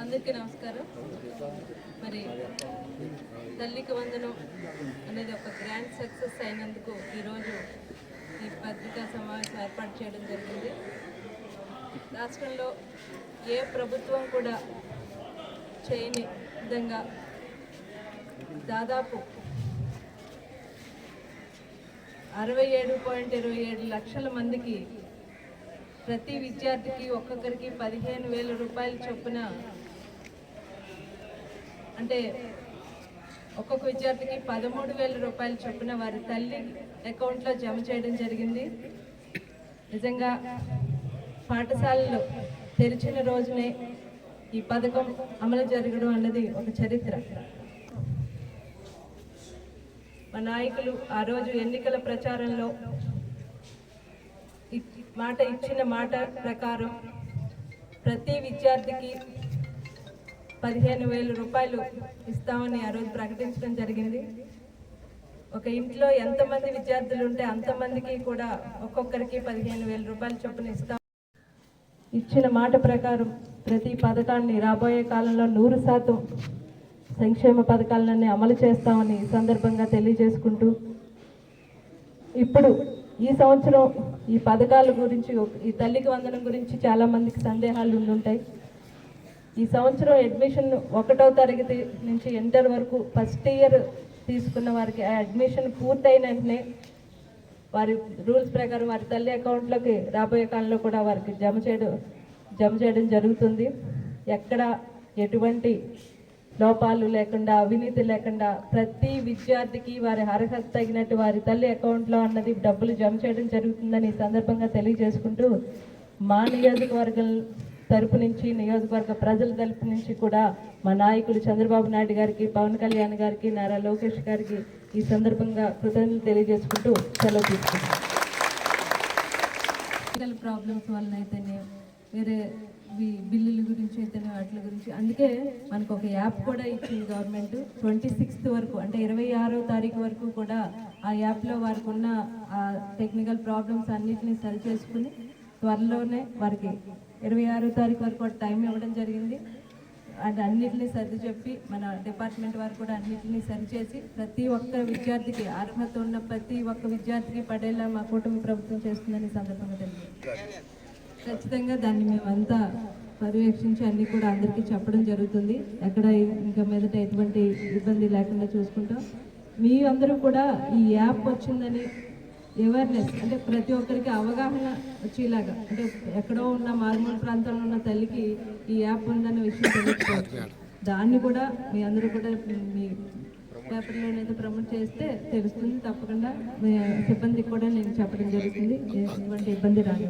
అందరికీ నమస్కారం. మరి తల్లికి వందనం అనేది ఒక గ్రాండ్ సక్సెస్ అయినందుకు ఈరోజు ఈ పత్రికా సమావేశం ఏర్పాటు చేయడం జరిగింది. రాష్ట్రంలో ఏ ప్రభుత్వం కూడా చేయని విధంగా దాదాపు 67.27 లక్షల మందికి ప్రతి విద్యార్థికి ఒక్కొక్కరికి 15,000 రూపాయల చొప్పున, అంటే ఒక్కొక్క విద్యార్థికి 13,000 రూపాయల చొప్పున వారి తల్లి అకౌంట్లో జమ చేయడం జరిగింది. నిజంగా పాఠశాలలు తెరిచిన రోజునే ఈ పథకం అమలు జరగడం అన్నది ఒక చరిత్ర. మా నాయకులు ఆ రోజు ఎన్నికల ప్రచారంలో ఇచ్చిన మాట ప్రకారం ప్రతి విద్యార్థికి 15,000 రూపాయలు ఇస్తామని ఆ రోజు ప్రకటించడం జరిగింది. ఒక ఇంట్లో ఎంతమంది విద్యార్థులు ఉంటే అంతమందికి కూడా ఒక్కొక్కరికి 15,000 రూపాయల చొప్పున ఇస్తాం. ఇచ్చిన మాట ప్రకారం ప్రతి పథకాన్ని రాబోయే కాలంలో 100% సంక్షేమ పథకాలన్నీ అమలు చేస్తామని ఈ సందర్భంగా తెలియజేసుకుంటూ, ఇప్పుడు ఈ సంవత్సరం ఈ పథకాల గురించి, ఈ తల్లికి వందనం గురించి చాలామందికి సందేహాలు ఉండుంటాయి. ఈ సంవత్సరం అడ్మిషన్ 1వ తరగతి నుంచి ఇంటర్ వరకు ఫస్ట్ ఇయర్ తీసుకున్న వారికి ఆ అడ్మిషన్ పూర్తయిన వెంటనే వారి రూల్స్ ప్రకారం వారి తల్లి అకౌంట్లోకి రాబోయే కాలంలో కూడా వారికి జమ చేయడం జరుగుతుంది. ఎక్కడ ఎటువంటి లోపాలు లేకుండా, అవినీతి లేకుండా ప్రతి విద్యార్థికి వారి అర్హత తగినట్టు వారి తల్లి అకౌంట్లో అన్నది డబ్బులు జమ చేయడం జరుగుతుందని ఈ సందర్భంగా తెలియజేసుకుంటూ, మా నియోజకవర్గం తరపు నుంచి, నియోజకవర్గ ప్రజల తరపు నుంచి కూడా మా నాయకులు చంద్రబాబు నాయుడు గారికి, పవన్ కళ్యాణ్ గారికి, నారా లోకేష్ గారికి ఈ సందర్భంగా కృతజ్ఞతలు తెలియజేసుకుంటూ సెలవు తీసుకుంటాం. ప్రాబ్లమ్స్ వలన అయితేనే, వేరే బిల్లుల గురించి అయితేనే, వాటి గురించి, అందుకే మనకు ఒక యాప్ కూడా ఇచ్చింది గవర్నమెంట్. 26th వరకు, అంటే 26వ తారీఖు వరకు కూడా ఆ యాప్లో వారికి ఉన్న టెక్నికల్ ప్రాబ్లమ్స్ అన్నిటినీ సరి చేసుకుని త్వరలోనే వారికి 26వ తారీఖు వరకు టైం ఇవ్వడం జరిగింది. అండ్ అన్నిటినీ సర్ది చెప్పి మన డిపార్ట్మెంట్ వారు కూడా అన్నిటినీ సరిచేసి ప్రతి ఒక్క విద్యార్థికి, అర్హత ఉన్న ప్రతి ఒక్క విద్యార్థికి పడేలా మా కూటమి ప్రభుత్వం చేస్తుందని సందర్భంగా తెలియదు. ఖచ్చితంగా దాన్ని మేమంతా పర్యవేక్షించి అన్నీ కూడా అందరికీ చెప్పడం జరుగుతుంది. ఎక్కడ ఇంకా మీదట ఎటువంటి ఇబ్బంది లేకుండా చూసుకుంటాం. మీ అందరూ కూడా ఈ యాప్ వచ్చిందని అవేర్నెస్, అంటే ప్రతి ఒక్కరికి అవగాహన వచ్చేలాగా, అంటే ఎక్కడో ఉన్న మారుమూల ప్రాంతంలో ఉన్న తల్లికి ఈ యాప్ ఉందన్న విషయం తెలుసుకోవచ్చు. దాన్ని కూడా మీ అందరూ కూడా మీ పేపర్లోనైతే ప్రమోట్ చేస్తే తెలుస్తుంది. తప్పకుండా సిబ్బందికి కూడా నేను చెప్పడం జరుగుతుంది, ఎటువంటి ఇబ్బంది రాదు.